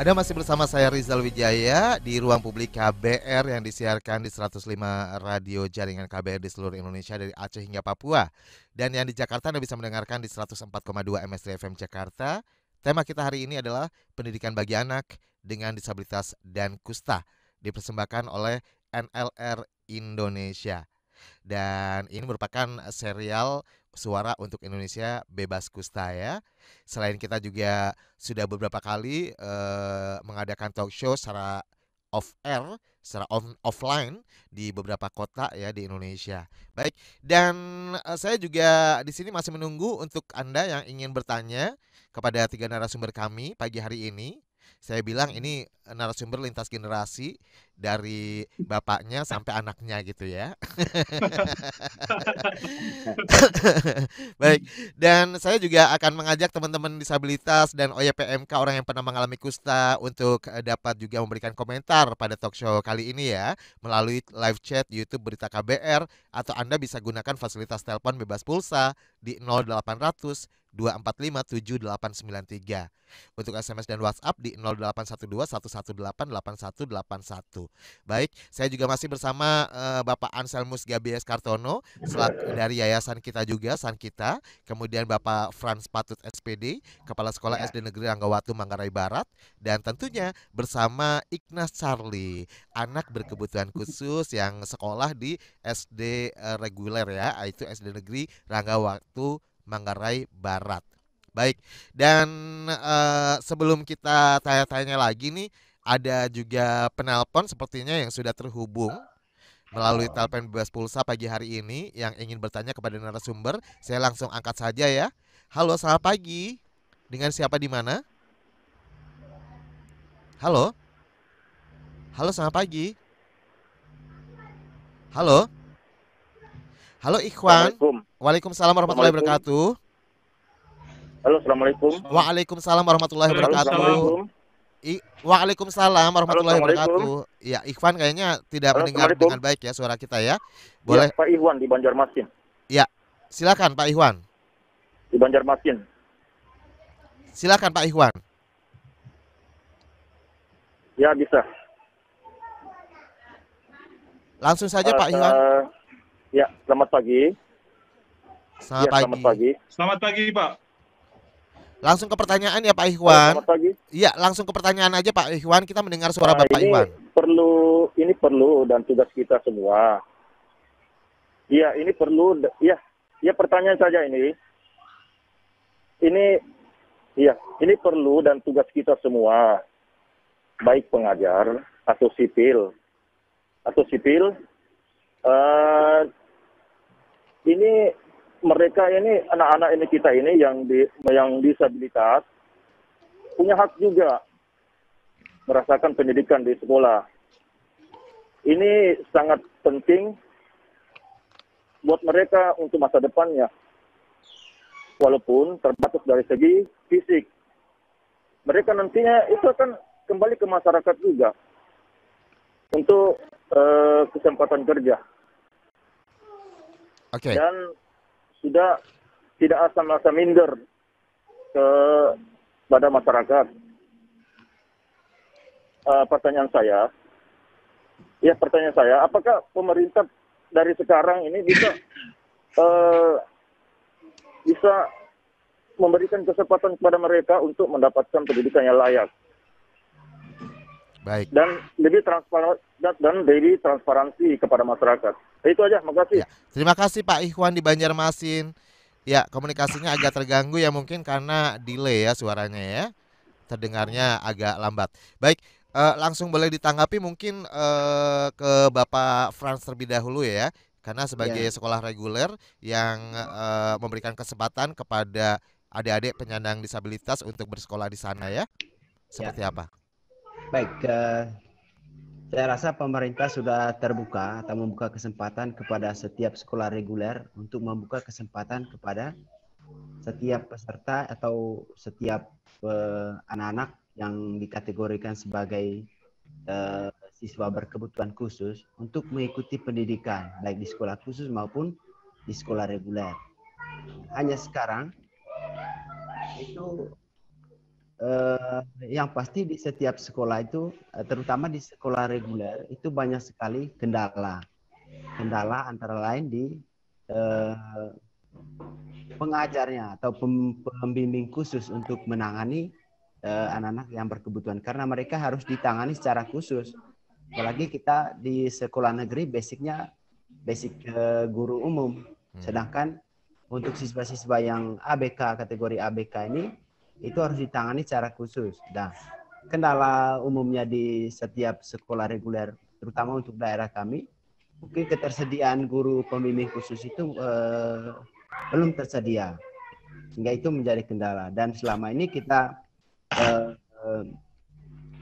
Ada masih bersama saya Rizal Wijaya di ruang publik KBR yang disiarkan di 105 radio jaringan KBR di seluruh Indonesia dari Aceh hingga Papua. Dan yang di Jakarta Anda bisa mendengarkan di 104,2 MSD FM Jakarta. Tema kita hari ini adalah pendidikan bagi anak dengan disabilitas dan kusta, dipersembahkan oleh NLR Indonesia. Dan ini merupakan serial Suara untuk Indonesia Bebas Kusta ya. Selain kita juga sudah beberapa kali mengadakan talk show secara off air, secara offline di beberapa kota ya di Indonesia. Baik, dan saya juga di sini masih menunggu untuk Anda yang ingin bertanya kepada tiga narasumber kami pagi hari ini. Saya bilang ini narasumber lintas generasi dari bapaknya sampai anaknya gitu ya. Baik, dan saya juga akan mengajak teman-teman disabilitas dan OYPMK orang yang pernah mengalami kusta untuk dapat juga memberikan komentar pada talk show kali ini ya, melalui live chat YouTube Berita KBR atau Anda bisa gunakan fasilitas telepon bebas pulsa di 0800 245 7893. Untuk SMS dan WhatsApp di 0812 118 8181. Baik, saya juga masih bersama Bapak Anselmus Gabies Kartono dari yayasan kita juga San Kita, kemudian Bapak Frans Patut SPD, Kepala Sekolah SD Negeri Ranggawatu Manggarai Barat, dan tentunya bersama Ignas Charlie, anak berkebutuhan khusus yang sekolah di SD reguler ya, yaitu SD Negeri Ranggawatu Manggarai Barat. Baik, dan sebelum kita tanya-tanya lagi nih, ada juga penelpon sepertinya yang sudah terhubung melalui telepon bebas pulsa pagi hari ini yang ingin bertanya kepada narasumber. Saya langsung angkat saja ya. Halo, selamat pagi. Dengan siapa di mana? Halo? Halo, selamat pagi. Halo? Halo Ikhwan. Assalamualaikum. Waalaikumsalam warahmatullahi Assalamualaikum. wabarakatuh. Halo, assalamualaikum. Waalaikumsalam warahmatullahi Halo, wabarakatuh. assalamualaikum. Waalaikumsalam Halo, warahmatullahi assalamualaikum. wabarakatuh. Ya, Ikhwan kayaknya tidak Halo, mendengar assalamualaikum. dengan baik ya suara kita ya. Ya, Boleh? Pak Iwan di Banjarmasin. Ya, silakan Pak Ikhwan. Di Banjarmasin. Silakan Pak Ikhwan. Ya, bisa. Langsung saja Pak Ikhwan. Ya, selamat pagi. Selamat Ya, pagi. selamat pagi. Selamat pagi, Pak. Langsung ke pertanyaan ya Pak Halo, Ikhwan. selamat pagi. Iya, langsung ke pertanyaan aja Pak Ikhwan. Kita mendengar suara Nah, Bapak Ikhwan. ini perlu dan tugas kita semua. Iya, ini perlu. Ya, pertanyaan saja ini. Ini perlu dan tugas kita semua, baik pengajar atau sipil. Ini mereka ini anak-anak ini kita ini yang disabilitas punya hak juga merasakan pendidikan di sekolah. Ini sangat penting buat mereka untuk masa depannya. Walaupun terbatas dari segi fisik. Mereka nantinya itu akan kembali ke masyarakat juga untuk kesempatan kerja. Oke. Dan sudah tidak asal-asal minder kepada masyarakat. Pertanyaan saya, apakah pemerintah dari sekarang ini bisa memberikan kesempatan kepada mereka untuk mendapatkan pendidikan yang layak Baik. dan lebih transparansi kepada masyarakat. Itu aja, makasih. Ya. Terima kasih Pak Ikhwan di Banjarmasin. Ya, komunikasinya agak terganggu ya mungkin karena delay ya suaranya ya. Terdengarnya agak lambat. Baik, langsung boleh ditanggapi mungkin ke Bapak Frans terlebih dahulu ya. Karena sebagai sekolah reguler yang memberikan kesempatan kepada adik-adik penyandang disabilitas untuk bersekolah di sana ya. Seperti apa? Baik, saya rasa pemerintah sudah terbuka atau membuka kesempatan kepada setiap sekolah reguler untuk membuka kesempatan kepada setiap peserta atau setiap anak-anak yang dikategorikan sebagai siswa berkebutuhan khusus untuk mengikuti pendidikan baik di sekolah khusus maupun di sekolah reguler. Hanya sekarang itu yang pasti di setiap sekolah itu, terutama di sekolah reguler, itu banyak sekali kendala. Kendala antara lain di eh, pengajarnya atau pembimbing khusus untuk menangani anak-anak yang berkebutuhan. Karena mereka harus ditangani secara khusus. Apalagi kita di sekolah negeri basicnya basic guru umum. Sedangkan untuk siswa-siswa yang ABK, kategori ABK ini, itu harus ditangani secara khusus. Nah, kendala umumnya di setiap sekolah reguler, terutama untuk daerah kami, mungkin ketersediaan guru pembimbing khusus itu belum tersedia. Sehingga itu menjadi kendala. Dan selama ini kita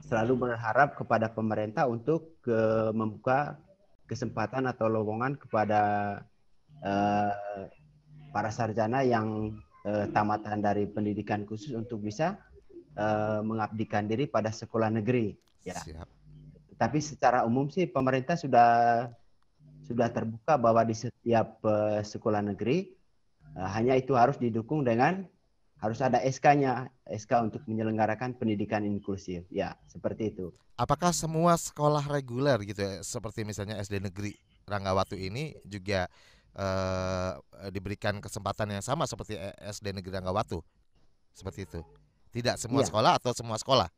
selalu berharap kepada pemerintah untuk membuka kesempatan atau lowongan kepada para sarjana yang tamatan dari pendidikan khusus untuk bisa mengabdikan diri pada sekolah negeri. Ya. Siap. Tapi secara umum sih pemerintah sudah terbuka bahwa di setiap sekolah negeri hanya itu harus didukung dengan harus ada SK-nya, SK untuk menyelenggarakan pendidikan inklusif. Ya, seperti itu. Apakah semua sekolah reguler gitu ya, seperti misalnya SD Negeri Ranggawatu ini juga diberikan kesempatan yang sama seperti SD Negeri Ranggawatu? Seperti itu. Tidak semua Iya. sekolah atau semua sekolah?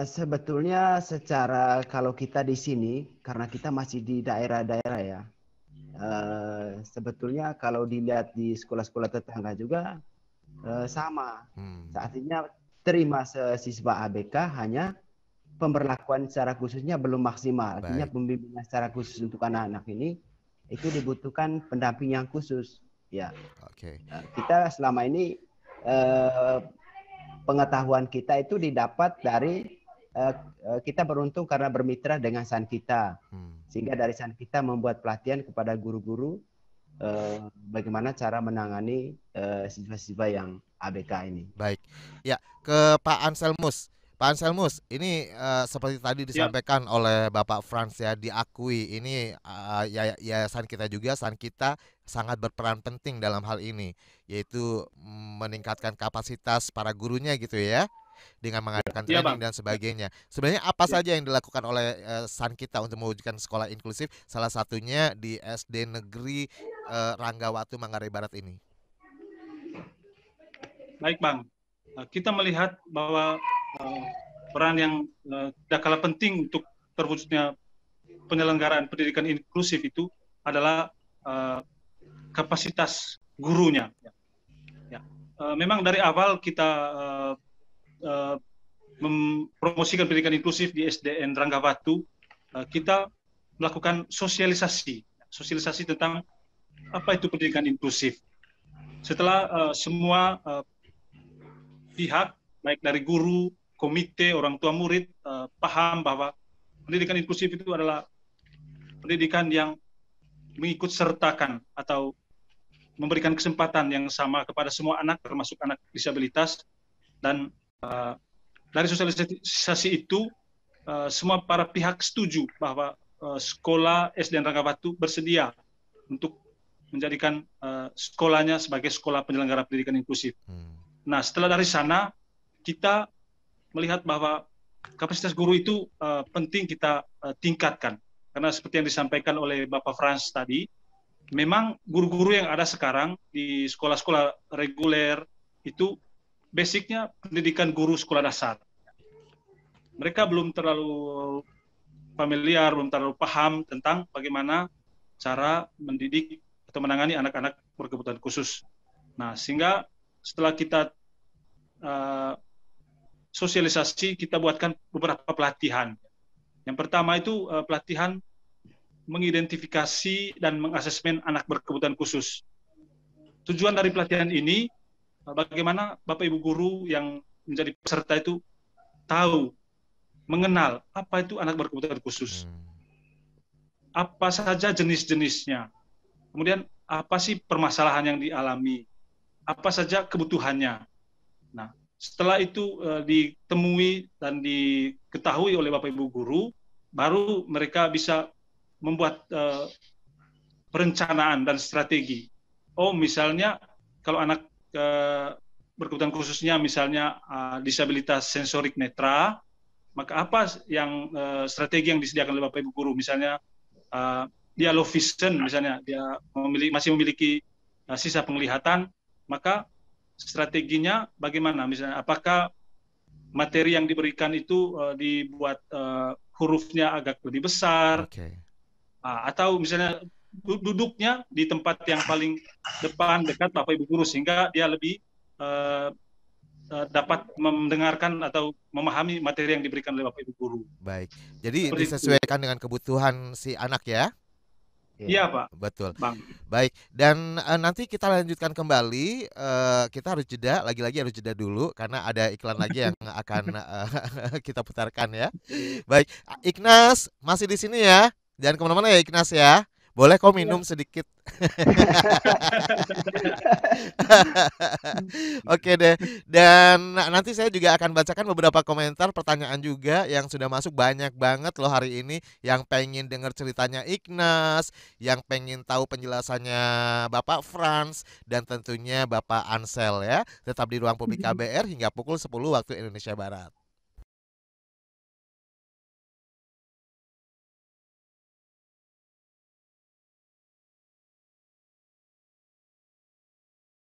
Sebetulnya secara kalau kita di sini, karena kita masih di daerah-daerah ya, sebetulnya kalau dilihat di sekolah-sekolah tetangga juga sama. Artinya terima siswa ABK hanya pemberlakuan secara khususnya belum maksimal. Artinya pembimbingan secara khusus untuk anak-anak ini itu dibutuhkan pendamping yang khusus. Ya. Oke. Kita selama ini pengetahuan kita itu didapat dari kita beruntung karena bermitra dengan Sankita. Sehingga dari Sankita membuat pelatihan kepada guru-guru bagaimana cara menangani siswa-siswa yang ABK ini. Baik. Ya, ke Pak Anselmus. Pak Anselmus, ini seperti tadi disampaikan oleh Bapak Frans ya, diakui ini yayasan kita juga, Sankita sangat berperan penting dalam hal ini, yaitu meningkatkan kapasitas para gurunya gitu ya, dengan mengadakan training dan sebagainya. Sebenarnya apa saja yang dilakukan oleh Sankita untuk mewujudkan sekolah inklusif, salah satunya di SD Negeri Ranggawatu Manggarai Barat ini? Baik Bang, kita melihat bahwa peran yang tidak kalah penting untuk terwujudnya penyelenggaraan pendidikan inklusif itu adalah kapasitas gurunya. Ya. Memang dari awal kita mempromosikan pendidikan inklusif di SDN Ranggawatu, kita melakukan sosialisasi tentang apa itu pendidikan inklusif. Setelah semua pihak, baik dari guru, komite, orang tua murid, paham bahwa pendidikan inklusif itu adalah pendidikan yang mengikut sertakan atau memberikan kesempatan yang sama kepada semua anak, termasuk anak disabilitas. Dan dari sosialisasi itu, semua para pihak setuju bahwa sekolah SDN Ranggawatu bersedia untuk menjadikan sekolahnya sebagai sekolah penyelenggara pendidikan inklusif. Nah, setelah dari sana, kita melihat bahwa kapasitas guru itu penting kita tingkatkan. Karena seperti yang disampaikan oleh Bapak Frans tadi, memang guru-guru yang ada sekarang di sekolah-sekolah reguler itu basicnya pendidikan guru sekolah dasar. Mereka belum terlalu familiar, belum terlalu paham tentang bagaimana cara mendidik atau menangani anak-anak berkebutuhan khusus. Nah, sehingga setelah kita sosialisasi, kita buatkan beberapa pelatihan. Yang pertama itu pelatihan mengidentifikasi dan mengasesmen anak berkebutuhan khusus. Tujuan dari pelatihan ini, bagaimana Bapak Ibu guru yang menjadi peserta itu tahu, mengenal apa itu anak berkebutuhan khusus. Apa saja jenis-jenisnya. Kemudian apa sih permasalahan yang dialami. Apa saja kebutuhannya. Nah, setelah itu ditemui dan diketahui oleh Bapak Ibu guru, baru mereka bisa membuat perencanaan dan strategi. Oh, misalnya kalau anak berkebutuhan khususnya, misalnya disabilitas sensorik netra, maka apa yang strategi yang disediakan oleh Bapak Ibu guru, misalnya dia low vision, misalnya dia masih memiliki sisa penglihatan, maka strateginya bagaimana, misalnya apakah materi yang diberikan itu dibuat hurufnya agak lebih besar, atau misalnya duduknya di tempat yang paling depan dekat Bapak Ibu guru sehingga dia lebih dapat mendengarkan atau memahami materi yang diberikan oleh Bapak Ibu guru. Baik, jadi Seperti disesuaikan dengan kebutuhan si anak ya. Iya Pak. Betul. Bang. Baik, dan nanti kita lanjutkan kembali. Kita harus jeda, lagi-lagi harus jeda dulu karena ada iklan lagi yang akan kita putarkan ya. Baik, Ignas masih di sini ya. Jangan kemana-mana ya Ignas ya. Boleh kau minum sedikit. Oke deh. Dan nanti saya juga akan bacakan beberapa komentar, pertanyaan juga yang sudah masuk banyak banget loh hari ini. Yang pengen dengar ceritanya Ignas, yang pengen tahu penjelasannya Bapak Franz, dan tentunya Bapak Ansel ya. Tetap di Ruang Publik KBR hingga pukul 10 waktu Indonesia Barat.